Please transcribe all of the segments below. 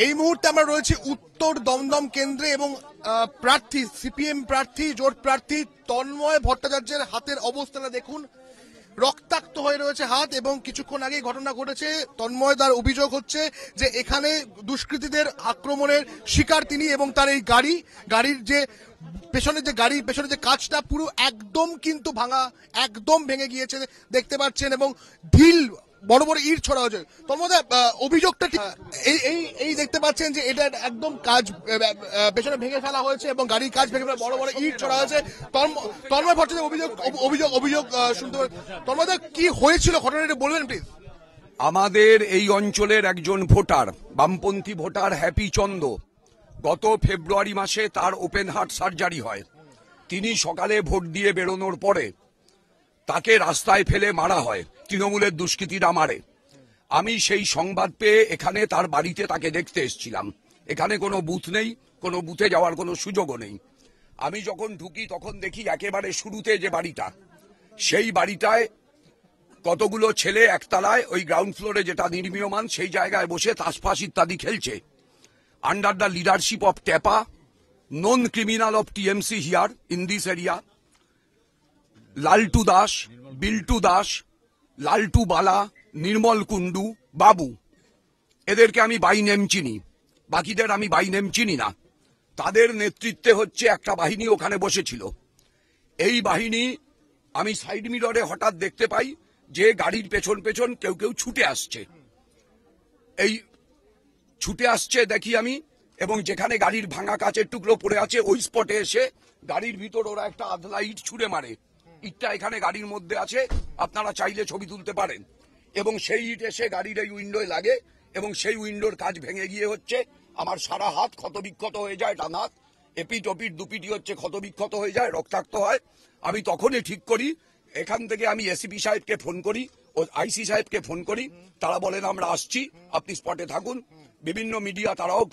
এই মুহূর্তে আমরা রয়েছি উত্তর দমদম কেন্দ্রে এবং প্রার্থী সিপিএম প্রার্থী জোট প্রার্থী তন্ময় ভট্টাচার্যের হাতের অবস্থাটা দেখুন, রক্তাক্ত হয়ে রয়েছে হাত। এবং কিছুক্ষণ আগেই ঘটনা ঘটেছে, তন্ময় তার অভিযোগ হচ্ছে যে এখানে দুষ্কৃতীদের আক্রমণের শিকার তিনি এবং তার এই গাড়ির যে পেছনে যে কাঁচটা পুরো একদম কিন্তু ভাঙা, একদম ভেঙে গিয়েছে দেখতে পাচ্ছেন, এবং ঢিল বড় বড় ইট ছড়া হয়েছে। তন্ময় অভিযোগটা এই দেখতে পাচ্ছেন যে এটা একদম কাজ পেছনে ভেঙে ফেলা হয়েছে এবং গাড়ির কাজ ভেঙে ফেলা, বড় বড় ইট ছড়া হয়েছে। তন্ময় ভট্টাচার্য অভিযোগ শুনতে পারেন। তন্ময় কি হয়েছিল ঘটনাটা বলবেন প্লিজ? আমাদের এই অঞ্চলের একজন ভোটার, বামপন্থী ভোটার হ্যাপি চন্দ, গত ফেব্রুয়ারি মাসে তার ওপেন হার্ট সার্জারি হয়। তিনি সকালে ভোট দিয়ে বেরোনোর পরে তাকে রাস্তায় ফেলে মারা হয়, তৃণমূলের দুষ্কৃতীরা মারে। আমি সেই সংবাদ পেয়ে এখানে তার বাড়িতে তাকে দেখতে এসেছিলাম। এখানে কোনো বুথ নেই, কোনো বুথে যাওয়ার কোনো সুযোগও নেই। আমি যখন ঢুকি তখন দেখি একেবারে শুরুতে যে বাড়িটা, সেই বাড়িটায় কতগুলো ছেলে একতলায় ওই গ্রাউন্ড ফ্লোরে যেটা নির্মীয়মান সেই জায়গায় বসে তাসপাস ইত্যাদি খেলছে। আন্ডার দ্য লিডারশিপ অফ টেপা, known criminal of TMC here in this area, লালটু দাস, বিল্টু দাস, লালটু বালা, নির্মল কুন্ডু, বাবু, এদেরকে আমি বাই নেম চিনি, বাকিদের আমি বাই নেম চিনি না। তাদের নেতৃত্বে হচ্ছে একটা বাহিনী ওখানে বসেছিল। এই বাহিনী আমি সাইড মিররে হঠাৎ দেখতে পাই যে গাড়ির পেছন পেছন কেউ কেউ ছুটে আসছে। এই ছুটে আসছে দেখি আমি, এবং যেখানে গাড়ির ভাঙা কাচের টুকরো পড়ে আছে ওই স্পটে এসে গাড়ির ভিতর ওরা একটা আধলা ইট ছুঁড়ে মারে। ইটটা এখানে গাড়ির মধ্যে আছে, আপনারা চাইলে ছবি তুলতে পারেন। এবং সেই ইট এসে গাড়ির এই উইন্ডোয় লাগে এবং সেই উইন্ডোর কাজ ভেঙে গিয়ে হচ্ছে আমার সারা হাত ক্ষতবিক্ষত হয়ে যায়, ডান হাত এপিট ওপিট দুপিটি হচ্ছে ক্ষতবিক্ষত হয়ে যায়, রক্তাক্ত হয়। আমি তখনই ঠিক করি, এখান থেকে আমি এসিপি সাহেবকে ফোন করি ও আইসি সাহেবকে ফোন করি। তারা বলেন আমরা আসছি, আপনি স্পটে থাকুন। বিভিন্ন মিডিয়া তারাও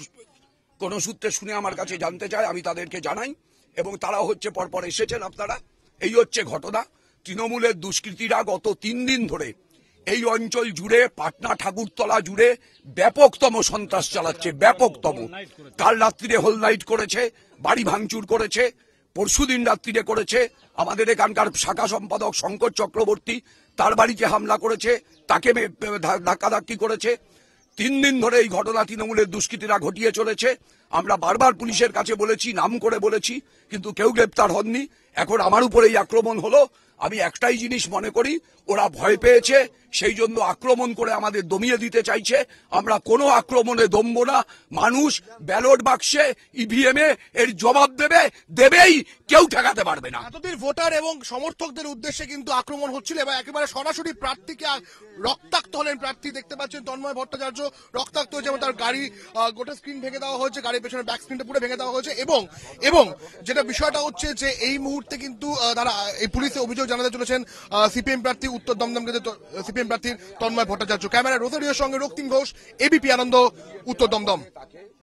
কোন সূত্রে শুনে আমার কাছে জানতে চায়, আমি তাদেরকে জানাই এবং তারা হচ্ছে পরপর এসেছেন আপনারা। এই হচ্ছে ঘটনা। তৃণমূলের দুষ্কৃতীরা গত 3 দিন ধরে এই অঞ্চল জুড়ে, পাটনা ঠাকুরতলা জুড়ে ব্যাপকতম সন্ত্রাস চালাচ্ছে, ব্যাপকতম। কাল রাত্রিরে হোল নাইট করেছে, বাড়ি ভাঙচুর করেছে, পরশুদিন রাত্রিরে করেছে। আমাদের এখানকার শাখা সম্পাদক শঙ্কর চক্রবর্তী, তার বাড়িতে হামলা করেছে, তাকে ধাক্কাধাক্কি করেছে। 3 দিন ধরে এই ঘটনা তৃণমূলের দুষ্কৃতীরা ঘটিয়ে চলেছে। আমরা বারবার পুলিশের কাছে বলেছি, নাম করে বলেছি, কিন্তু কেউ গ্রেপ্তার হননি। এখন আমার উপরে এই আক্রমণ হলো। আমি একটাই জিনিস মনে করি, ওরা ভয় পেয়েছে, সেই জন্য আক্রমণ করে আমাদের দমিয়ে দিতে চাইছে। আমরা কোনো আক্রমণে দমব না। মানুষ ব্যালট বাক্সে ইভিএম এর জবাব দেবেই, কেউ ঠেকাতে পারবে না। এতদিন ভোটার এবং সমর্থকদের উদ্দেশ্যে কিন্তু আক্রমণ হচ্ছিল এবং একেবারে সরাসরি প্রার্থীকে রক্তাক্ত হলেন প্রার্থী। দেখতে পাচ্ছেন তন্ময় ভট্টাচার্য রক্তাক্ত হয়েছে, যেমন তার গাড়ি গোটা স্ক্রিন ভেঙে দেওয়া হয়েছে, গাড়ির পেছনে ব্যাক স্ক্রিনটা পুরো ভেঙে দেওয়া হয়েছে। এবং যেটা বিষয়টা হচ্ছে যে এই মুহূর্তে কিন্তু তারা এই পুলিশে অভিযোগ জানাতে চলেছেন সিপিএম প্রার্থী উত্তর দমদম কেন্দ্রের সিপিএম প্রার্থী তন্ময় ভট্টাচার্য। ক্যামেরা রোজারিওর সঙ্গে রক্তিম ঘোষ, এবিপি আনন্দ, উত্তর দমদম।